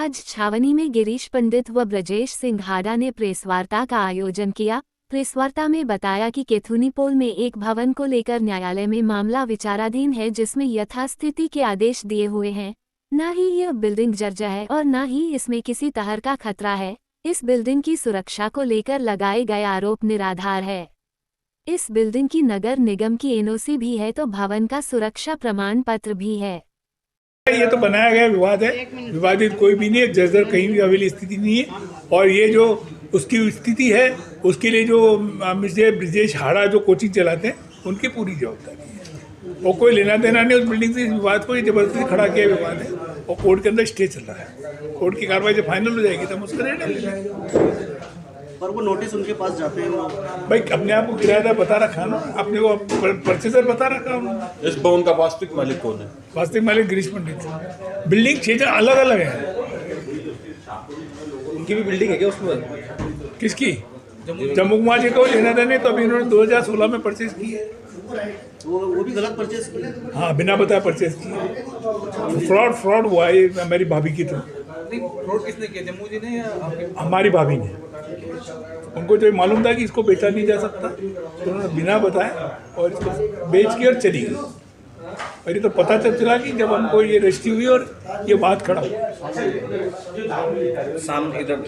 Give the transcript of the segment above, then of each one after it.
आज छावनी में गिरीश पंडित व ब्रजेश सिंघाड़ा ने प्रेसवार्ता का आयोजन किया। प्रेसवार्ता में बताया कि केथुनीपोल में एक भवन को लेकर न्यायालय में मामला विचाराधीन है, जिसमें यथास्थिति के आदेश दिए हुए हैं। न ही यह बिल्डिंग जर्जर है और न ही इसमें किसी तरह का खतरा है। इस बिल्डिंग की सुरक्षा को लेकर लगाए गए आरोप निराधार है। इस बिल्डिंग की नगर निगम की एनओसी भी है तो भवन का सुरक्षा प्रमाण पत्र भी है। ये तो बनाया गया विवाद है, विवादित कोई भी नहीं है। जर्जर कहीं भी हवेली स्थिति नहीं है और ये जो उसकी स्थिति है उसके लिए जो मिस्टर ब्रजेश हाड़ा जो कोचिंग चलाते हैं उनकी पूरी जवाबदारी है और कोई लेना देना नहीं उस बिल्डिंग से। इस विवाद को जबरदस्ती खड़ा किया विवाद है और कोर्ट के अंदर स्टे चल रहा है। कोर्ट की कार्रवाई जब फाइनल हो जाएगी तब उसका रेट पर वो नोटिस उनके पास जाते हैं भाई अपने आप को किराएदार बता रखा ना, अपने को परचेजर बता रखा उन्होंने। इस भवन का वास्तविक मालिक कौन है? वास्तविक मालिक गिरीश पंडित। बिल्डिंग 6 अलग अलग है। उनकी भी बिल्डिंग है क्या उसमें? किसकी? जम्मू कुमार जी को लेना देने तो अभी इन्होंने 2016 में परचेज की है। वो भी गलत परचेज की है। हाँ, बिना बताए परचेज की है। फ्रॉड हुआ है मेरी भाभी की तरफ। फ्रॉड किसने किया, जम्मू जी ने या आपके? हमारी भाभी ने। उनको जो मालूम था कि इसको बेचा नहीं जा सकता तो उन्होंने बिना बताए और इसको बेच के और चली गई। और ये तो पता चला कि जब हमको ये रजिस्ट्री हुई और ये बात खड़ा सामने इधर।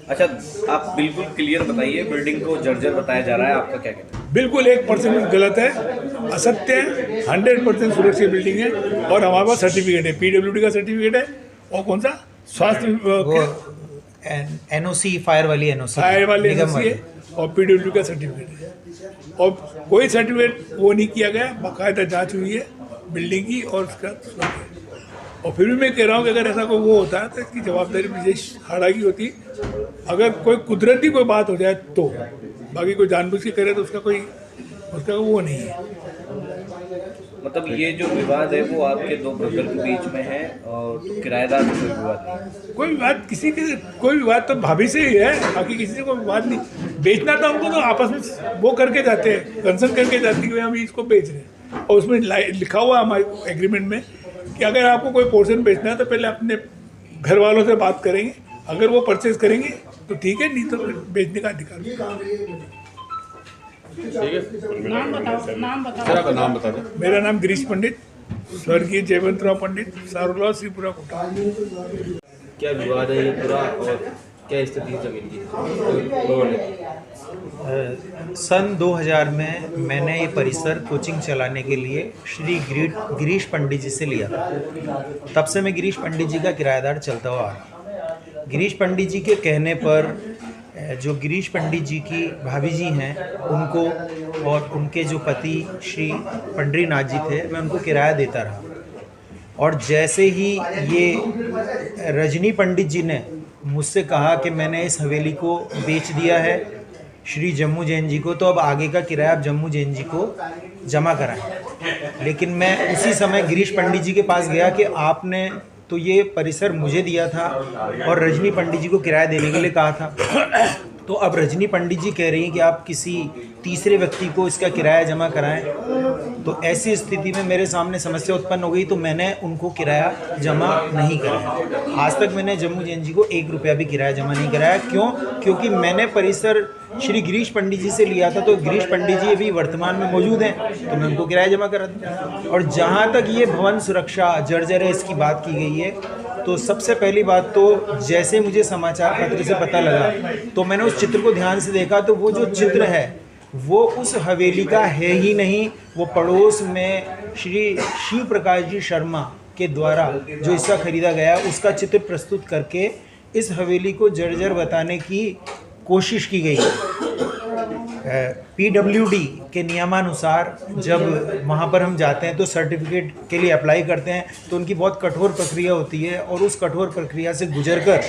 अच्छा, आप बिल्कुल क्लियर बताइए, बिल्डिंग को जर्जर बताया जा रहा है, आपका क्या कहना है? बिल्कुल 1% गलत है, असत्य है। 100% सुरक्षित बिल्डिंग है और हमारे पास सर्टिफिकेट है, PWD का सर्टिफिकेट है और कौन सा स्वास्थ्य एनओसी फायर वाली एनओसी है और PWD का सर्टिफिकेट है और कोई सर्टिफिकेट वो नहीं किया गया। बाकायदा जांच हुई है बिल्डिंग की और उसका और फिर भी मैं कह रहा हूँ कि अगर ऐसा कोई वो होता है तो इसकी जवाबदारी ब्रजेश हाड़ा की होती। अगर कोई कुदरती कोई बात हो जाए तो, बाकी कोई जानबूझ के करे तो उसका वो नहीं है। मतलब ये जो विवाद है वो आपके दो ब्रदर के बीच में है और तो किराएदार से कोई विवाद नहीं? कोई विवाद कोई विवाद तो भाभी से ही है, बाकी किसी से कोई विवाद नहीं। बेचना था हमको तो आपस में वो करके जाते हैं, कंसर्न करके जाते हैं कि हम इसको बेच रहे हैं और उसमें लिखा हुआ है हमारे एग्रीमेंट में कि अगर आपको कोई पोर्शन बेचना है तो पहले अपने घर वालों से बात करेंगे, अगर वो परचेज करेंगे तो ठीक है, नहीं तो बेचने का अधिकार। नाम बताओ। नाम बता दें। मेरा नाम गिरीश पंडित, स्वर्गीय जयवंतराव पंडित, सारुलाव श्रीपुरा कोटा। क्या विवाद है ये पूरा और क्या स्थिति जमीन की? सन 2000 में मैंने ये परिसर कोचिंग चलाने के लिए श्री गिरीश पंडित जी से लिया था। तब से मैं गिरीश पंडित जी का किराएदार चलता हुआ आ रहा। गिरीश पंडित जी के कहने पर जो गिरीश पंडित जी की भाभी जी हैं उनको और उनके जो पति श्री पंडरीनाथ जी थे, मैं उनको किराया देता रहा। और जैसे ही ये रजनी पंडित जी ने मुझसे कहा कि मैंने इस हवेली को बेच दिया है श्री जम्मू जैन जी को, तो अब आगे का किराया आप जम्मू जैन जी को जमा कराएं। लेकिन मैं उसी समय गिरीश पंडित जी के पास गया कि आपने तो ये परिसर मुझे दिया था और रजनी पंडित जी को किराया देने के लिए कहा था, तो अब रजनी पंडित जी कह रही हैं कि आप किसी तीसरे व्यक्ति को इसका किराया जमा कराएं। तो ऐसी स्थिति में मेरे सामने समस्या उत्पन्न हो गई, तो मैंने उनको किराया जमा नहीं कराया। आज तक मैंने जम्मू जैन जी को 1 रुपया भी किराया जमा नहीं कराया। क्यों? क्योंकि मैंने परिसर श्री गिरीश पंडित जी से लिया था, तो गिरीश पंडित जी अभी वर्तमान में मौजूद हैं, तो मैं उनको किराया जमा करा दूँ। और जहाँ तक ये भवन सुरक्षा जर्जर है इसकी बात की गई है, तो सबसे पहली बात तो जैसे मुझे समाचार पत्र से पता लगा तो मैंने उस चित्र को ध्यान से देखा, तो वो जो चित्र है वो उस हवेली का है ही नहीं। वो पड़ोस में श्री शिव प्रकाश जी शर्मा के द्वारा जो हिस्सा खरीदा गया उसका चित्र प्रस्तुत करके इस हवेली को जर्जर बताने की कोशिश की गई है। PWD के नियमानुसार जब वहाँ पर हम जाते हैं तो सर्टिफिकेट के लिए अप्लाई करते हैं तो उनकी बहुत कठोर प्रक्रिया होती है और उस कठोर प्रक्रिया से गुजरकर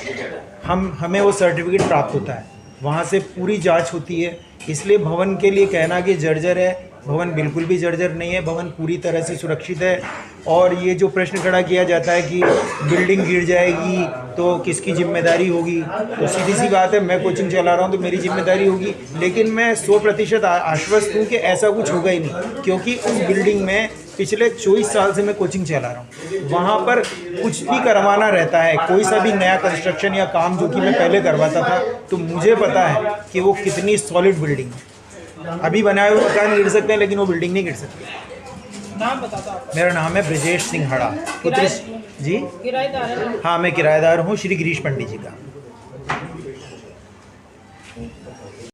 हमें वो सर्टिफिकेट प्राप्त होता है। वहाँ से पूरी जांच होती है। इसलिए भवन के लिए कहना कि जर्जर है, भवन बिल्कुल भी जर्जर नहीं है, भवन पूरी तरह से सुरक्षित है। और ये जो प्रश्न खड़ा किया जाता है कि बिल्डिंग गिर जाएगी तो किसकी जिम्मेदारी होगी, तो सीधी सी बात है, मैं कोचिंग चला रहा हूँ तो मेरी जिम्मेदारी होगी। लेकिन मैं 100% आश्वस्त हूँ कि ऐसा कुछ होगा ही नहीं, क्योंकि उस बिल्डिंग में पिछले 24 साल से मैं कोचिंग चला रहा हूँ। वहाँ पर कुछ भी करवाना रहता है, कोई सा भी नया कंस्ट्रक्शन या काम जो कि मैं पहले करवाता था, तो मुझे पता है कि वो कितनी सॉलिड बिल्डिंग है। अभी बनाए हुए मकान गिर सकते हैं लेकिन वो बिल्डिंग नहीं गिर सकती। नाम बता दो आपका। मेरा नाम है ब्रजेश सिंह हाड़ा, पुत्र जी। किराएदार है ना? हाँ, मैं किराएदार हूँ श्री गिरीश पंडित जी का।